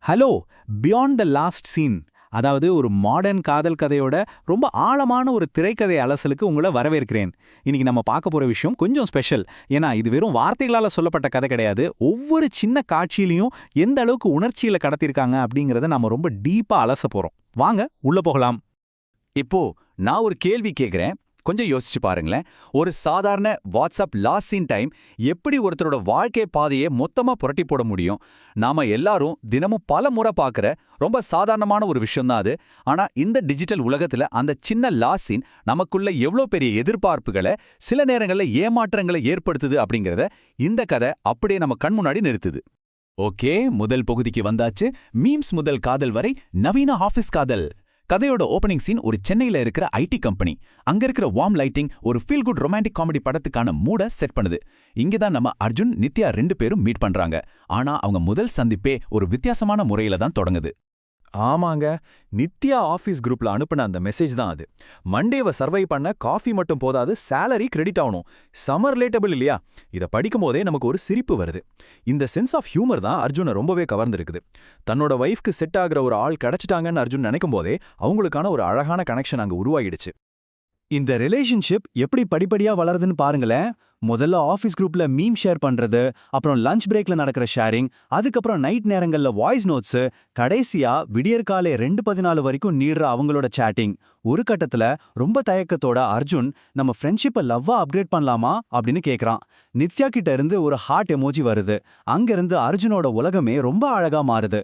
Hello beyond the last scene அதாவது ஒரு modern காதல் கதையோட ரொம்ப ஆழமான ஒரு திரைக்கதை அலசலுக்கு உங்களை வரவேற்கிறேன். இன்னைக்கு நம்ம பார்க்க போற விஷயம் கொஞ்சம் ஸ்பெஷல். ஏன்னா இது வெறும் வார்த்தைகளால சொல்லப்பட்ட கதை கிடையாது. ஒவ்வொரு சின்ன காட்சியிலையும் எந்த அளவுக்கு உணர்ச்சியில கடத்திருக்காங்க அப்படிங்கறத நம்ம ரொம்ப டீப்பா அலச போறோம். வாங்க உள்ள போகலாம். இப்போ நான் ஒரு கேள்வி கேட்குறேன், கொஞ்சம் யோசிச்சு பாருங்களேன். ஒரு சாதாரண வாட்ஸ்அப் லாஸ்ட் சீன் டைம் எப்படி ஒருத்தரோட வாழ்க்கை பாதையை மொத்தமா புரட்டி போட முடியும்? நாம எல்லாரும் தினமும் பல முறை பார்க்குற ரொம்ப சாதாரணமான ஒரு விஷயம்தான் அது. ஆனா இந்த டிஜிட்டல் உலகத்துல அந்த சின்ன லாஸ்ட் சீன் நமக்குள்ள எவ்வளோ பெரிய எதிர்பார்ப்புகளை, சில நேரங்களில் ஏமாற்றங்களை ஏற்படுத்துது அப்படிங்கிறத இந்த கதை அப்படியே நம்ம கண் முன்னாடி நிறுத்துது. ஓகே, முதல் பகுதிக்கு வந்தாச்சு. மீம்ஸ் முதல் காதல் வரை நவீன ஆஃபீஸ் காதல். கதையோட ஓப்பனிங் சீன் ஒரு சென்னையில இருக்கிற ஐடி கம்பெனி. அங்க இருக்கிற வார்ம் லைட்டிங் ஒரு ஃபீல் குட் ரொமான்டிக் காமெடி படத்துக்கான மூட செட் பண்ணுது. இங்கதான் நம்ம அர்ஜுன், நித்யா 2 பேரும் மீட் பண்றாங்க. ஆனா அவங்க முதல் சந்திப்பே ஒரு வித்தியாசமான முறையில தான் தொடங்குது. ஆமாங்க, நித்யா ஆஃபீஸ் குரூப்ல அனுப்புன அந்த மெசேஜ் தான் அது. மண்டேவை சர்வை பண்ண காஃபி மட்டும் போதாது, சேலரி கிரெடிட் ஆகணும். சம்மர் ரிலேட்டபிள் இல்லையா? இதை படிக்கும் போதே நமக்கு ஒரு சிரிப்பு வருது. இந்த சென்ஸ் ஆஃப் ஹியூமர் தான் அர்ஜுனை ரொம்பவே கவர்ந்துருக்குது. தன்னோட வைஃப்க்கு செட் ஆகிற ஒரு ஆள் கிடைச்சிட்டாங்கன்னு அர்ஜுன் நினைக்கும் போதே அவங்களுக்கான ஒரு அழகான கனெக்ஷன் அங்க உருவாகிடுச்சு. இந்த ரிலேஷன்ஷிப் எப்படி படிப்படியா வளருதுன்னு பாருங்களேன். முதல்ல ஆஃபீஸ் குரூப்ல மீம் ஷேர் பண்றது, அப்புறம் லஞ்ச் பிரேக்ல நடக்கிற ஷேரிங், அதுக்கப்புறம் நைட் நேரங்கள்ல வாய்ஸ் நோட்ஸ், கடைசியா விடியற்காலை 2:14 வரைக்கும் நீடுற அவங்களோட சேட்டிங். ஒரு கட்டத்துல ரொம்ப தயக்கத்தோட அர்ஜுன் நம்ம ஃப்ரெண்ட்ஷிப்பை லவ்வா அப்கிரேட் பண்ணலாமா அப்படின்னு கேக்குறான். நித்யா கிட்ட இருந்து ஒரு ஹார்ட் எமோஜி வருது. அங்கிருந்து அர்ஜுனோட உலகமே ரொம்ப அழகா மாறுது.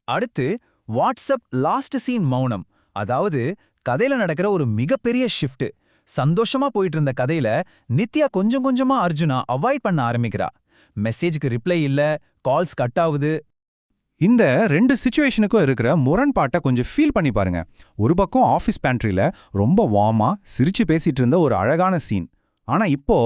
அடுத்து வாட்ஸ்அப் லாஸ்ட் சீன் மௌனம். அதாவது கதையில நடக்கிற ஒரு மிகப்பெரிய ஷிஃப்ட். சந்தோஷமா போயிட்டு இருந்த கதையில நித்யா கொஞ்சம் கொஞ்சமா அர்ஜுனா அவாய்ட் பண்ண ஆரம்பிக்கிறா. மெசேஜ்க்கு ரிப்ளை இல்ல, கால்ஸ் கட் ஆகுது. இந்த 2 சிச்சுவேஷனுக்கும் இருக்கிற முரண்பாட்டை கொஞ்சம் ஃபீல் பண்ணி பாருங்க. ஒரு பக்கம் ஆஃபீஸ் பேண்ட்ரியில ரொம்ப வார்மா சிரிச்சு பேசிட்டு இருந்த ஒரு அழகான சீன். ஆனா இப்போ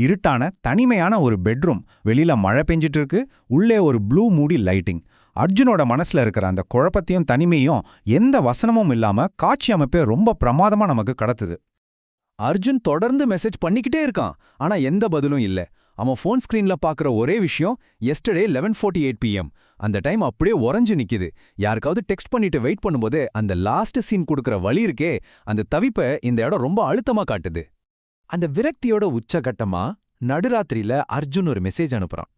இருட்டான தனிமையான ஒரு பெட்ரூம். வெளியில மழை பெஞ்சிட்டு இருக்கு, உள்ளே ஒரு ப்ளூ மூடி லைட்டிங். அர்ஜுனோட மனசுல இருக்கிற அந்த குழப்பத்தையும் தனிமையும் எந்த வசனமும் இல்லாம காட்சி அமைப்பே ரொம்ப பிரமாதமா நமக்கு கடத்துது. அர்ஜுன் தொடர்ந்து மெசேஜ் பண்ணிக்கிட்டே இருக்கான், ஆனா எந்த பதிலும் இல்ல. அவன் ஃபோன் ஸ்கிரீன்ல பாக்குற ஒரே விஷயம் எஸ்டர்டே 11:48 PM. அந்த டைம் அப்படியே உறைஞ்சு நிக்குது. யாருக்காவது டெக்ஸ்ட் பண்ணிட்டு வெயிட் பண்ணும்போது அந்த லாஸ்ட் சீன் கொடுக்கற வழி இருக்கே, அந்த தவிப்பை இந்த இடம் ரொம்ப அழுத்தமா காட்டுது. அந்த விரக்தியோட உச்சகட்டமா நடுராத்திரியில அர்ஜுன் ஒரு மெசேஜ் அனுப்புறான்.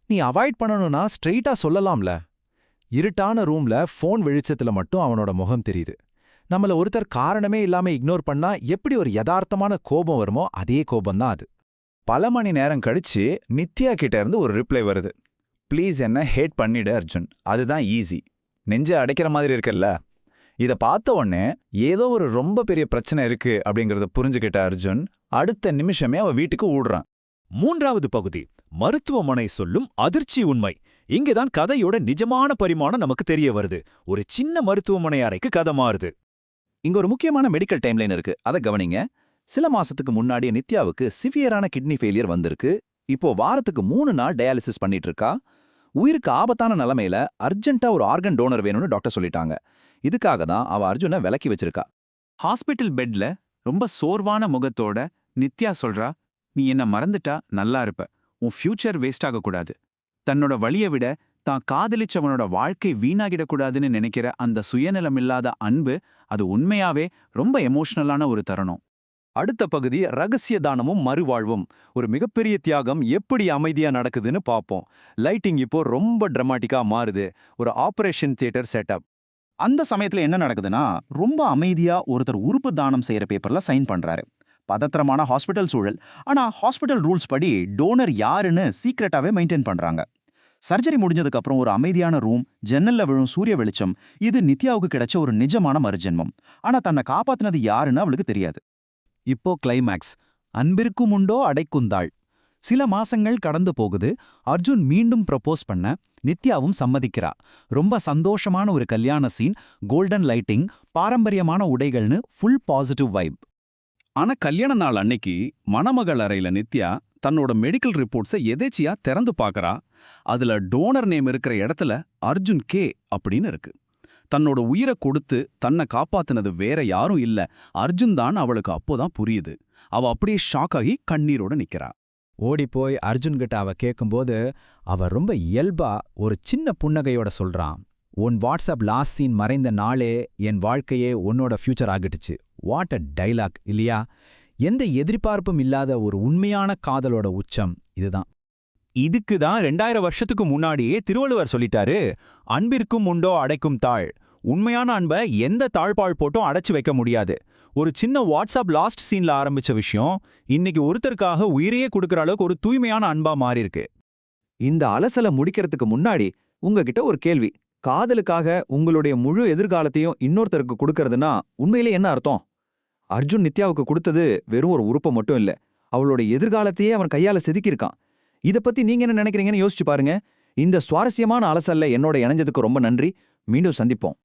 நீ அவாய்ட் பண்ணணும்னா ஸ்ட்ரெயிட்டா சொல்லலாம்ல. இருட்டான ரூம்ல ஃபோன் வெளிச்சத்துல மட்டும் அவனோட முகம் தெரியுது. நம்மள ஒருத்தர் காரணமே இல்லாம இக்னோர் பண்ணா எப்படி ஒரு யதார்த்தமான கோபம் வருமோ அதே கோபம்தான் அது. பல மணி நேரம் கழிச்சு நித்யா கிட்ட இருந்து ஒரு ரிப்ளை வருது. ப்ளீஸ் என்ன ஹேட் பண்ணிடு அர்ஜுன், அதுதான் ஈஸி. நெஞ்ச அடைக்கிற மாதிரி இருக்குல்ல. இதை பார்த்த உடனே ஏதோ ஒரு ரொம்ப பெரிய பிரச்சனை இருக்கு அப்படிங்கறத புரிஞ்சுக்கிட்ட அர்ஜுன் அடுத்த நிமிஷமே அவ வீட்டுக்கு ஓடுறான். 3வது பகுதி, மருத்துவமனை சொல்லும் அதிர்ச்சி உண்மை. இங்கேதான் கதையோட நிஜமான பரிமாணம் நமக்கு தெரிய வருது. ஒரு சின்ன மருத்துவமனை அறைக்கு கதை மாறுது. இங்க ஒரு முக்கியமான மெடிக்கல் டைம்லைன் இருக்கு, அதை கவனிங்க. சில மாசத்துக்கு முன்னாடி நித்யாவுக்கு சிவியரான கிட்னி ஃபெயிலியர் வந்திருக்கு. இப்போ வாரத்துக்கு 3 நாள் டயாலிசிஸ் பண்ணிட்டு இருக்கா. உயிருக்கு ஆபத்தான நிலைமையில அர்ஜென்ட்டா ஒரு ஆர்கன் டோனர் வேணும்னு டாக்டர் சொல்லிட்டாங்க. இதுக்காக தான் அவ அர்ஜுனை விலக்கி வச்சிருக்கா. ஹாஸ்பிட்டல் பெட்ல ரொம்ப சோர்வான முகத்தோட நித்யா சொல்றா, நீ என்ன மறந்துட்டா நல்லா இருப்ப, உன் ஃபியூச்சர் வேஸ்ட் ஆகக்கூடாது. தன்னோட வழியை விட தான் காதலிச்சவனோட வாழ்க்கை வீணாகிடக்கூடாதுன்னு நினைக்கிற அந்த சுயநலமில்லாத அன்பு, அது உண்மையாவே ரொம்ப எமோஷனலான ஒரு தருணம். அடுத்த பகுதி ரகசிய தானமும் மறுவாழ்வும். ஒரு மிகப்பெரிய தியாகம் எப்படி அமைதியா நடக்குதுன்னு பார்ப்போம். லைட்டிங் இப்போ ரொம்ப டிராமாட்டிக்கா மாறுது. ஒரு ஆபரேஷன் தியேட்டர் செட்டப். அந்த சமயத்துல என்ன நடக்குதுன்னா, ரொம்ப அமைதியா ஒருத்தர் உறுப்பு தானம் செய்யற பேப்பர்ல சைன் பண்றாரு. பதத்திரமான ஹாஸ்பிட்டல் சூழல். ஆனா ஹாஸ்பிட்டல் ரூல்ஸ் படி டோனர் யாருன்னு சீக்ரெட்டாவே மெயின்டைன் பண்றாங்க. சர்ஜரி முடிஞ்சதுக்கு அப்புறம் ஒரு அமைதியான ரூம், ஜன்னல்ல விழும் சூரிய வெளிச்சம். இது நித்யாவுக்கு கிடைச்ச ஒரு நிஜமான மறுஜென்மம். ஆனா தன்னை காப்பாத்தினது யாருன்னு அவளுக்கு தெரியாது. இப்போ கிளைமேக்ஸ். அன்பிற்கும் உண்டோ அடைக்குந்தாள். சில மாசங்கள் கடந்து போகுது. அர்ஜுன் மீண்டும் ப்ரப்போஸ் பண்ண நித்யாவும் சம்மதிக்கிறா. ரொம்ப சந்தோஷமான ஒரு கல்யாண சீன், கோல்டன் லைட்டிங், பாரம்பரியமான உடைகள்னு ஃபுல் பாசிட்டிவ் வைப். ஆனா கல்யாண நாள் அன்னைக்கு மணமகள் அறையில நித்யா தன்னோட மெடிக்கல் ரிப்போர்ட்ஸை எதேச்சியா திறந்து பார்க்கறா. அதுல டோனர் நேம் இருக்கிற இடத்துல அர்ஜுன் கே அப்படின்னு இருக்கு. தன்னோட உயிரை கொடுத்து தன்னை காப்பாத்தினது வேற யாரும் இல்ல, அர்ஜுன் தான் அவளுக்கு அப்போதான் புரியுது. அவ அப்படியே ஷாக் ஆகி கண்ணீரோட நிக்கிறா. ஓடிப்போய் அர்ஜுன்கிட்ட அவ கேட்கும்போது அவ ரொம்ப இயல்பா ஒரு சின்ன புன்னகையோட சொல்றான், உன் வாட்ஸ்அப் லாஸ்ட் சீன் மறைந்த நாளே என் வாழ்க்கையே உன்னோட ஃபியூச்சர் ஆகிடுச்சு. வாட் அ டைலாக் இல்லையா? எந்த எதிர்பார்ப்பும் இல்லாத ஒரு உண்மையான காதலோட உச்சம் இதுதான். இதுக்கு தான் 2000 வருஷத்துக்கு முன்னாடியே திருவள்ளுவர் சொல்லிட்டாரு, அன்பிற்கும் உண்டோ அடைக்கும் தாழ். உண்மையான அன்பை எந்த தாழ்பாள் போட்டும் அடைச்சு வைக்க முடியாது. ஒரு சின்ன வாட்ஸ்அப் லாஸ்ட் சீன்ல ஆரம்பிச்ச விஷயம் இன்னைக்கு ஒருத்தருக்காக உயிரையே கொடுக்கற அளவுக்கு ஒரு தூய்மையான அன்பா மாறியிருக்கு. இந்த அலசலை முடிக்கிறதுக்கு முன்னாடி உங்ககிட்ட ஒரு கேள்வி. காதலுக்காக உங்களுடைய முழு எதிர்காலத்தையும் இன்னொருத்தருக்கு கொடுக்கறதுனா உண்மையிலே என்ன அர்த்தம்? அர்ஜுன் நித்யாவுக்கு கொடுத்தது வெறும் ஒரு உறுப்பை மட்டும் இல்ல, அவளோட எதிர்காலத்தையே அவன் கையால செதுக்கியிருக்கான். இத பத்தி நீங்க என்ன நினைக்கிறீங்கன்னு யோசிச்சு பாருங்க. இந்த சுவாரஸ்யமான அலசல்ல என்னோட இணைஞ்சதுக்கு ரொம்ப நன்றி. மீண்டும் சந்திப்போம்.